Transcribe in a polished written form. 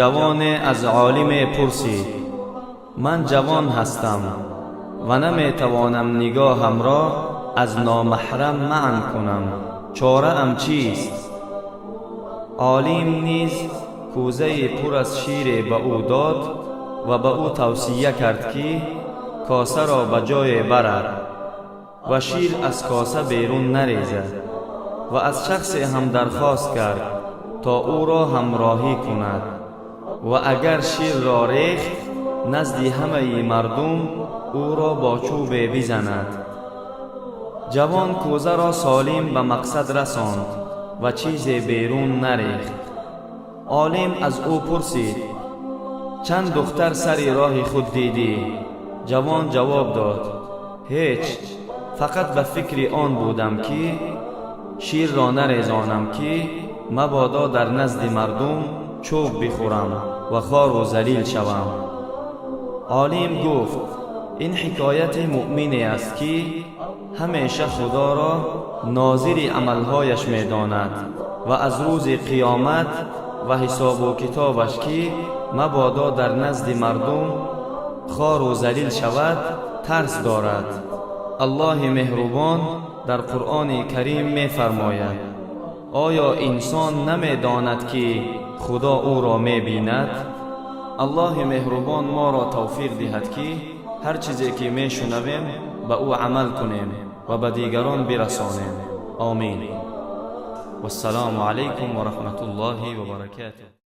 جوان از عالم پرسید: من جوان هستم و نمیتوانم نگاهم را از نامحرم منع کنم، چاره ام چیست؟ عالم نیز کوزه پر از شیر به او داد و به او توصیه کرد که کاسه را به جای برد و شیر از کاسه بیرون نریزد، و از شخصی هم درخواست کرد تا او را همراهی کند و اگر شیر را ریخت نزد همه مردم او را با چوب بزند. جوان کوزه را سالم به مقصد رساند و چیزی بیرون نریخت. عالم از او پرسید: چند دختر سر راه خود دیدی؟ جوان جواب داد: هیچ، فقط به فکر آن بودم که شیر را نریزانم که مبادا در نزد مردم چوب بخورم و خوار و ذلیل شوم. عالم گفت: این حکایت مؤمنی است که همیشه خدا را ناظر عملهایش می داند و از روز قیامت و حساب و کتابش که مبادا در نزد مردم خوار و ذلیل شود ترس دارد. الله مهربان در قرآن کریم می فرماید: آیا انسان نمی داند که خدا او را می بیند؟ الله مهربان ما را توفیق دهد که هر چیزی که می شنویم به او عمل کنیم و به دیگران برسانیم. آمین. و السلام علیکم و رحمت الله و برکاته.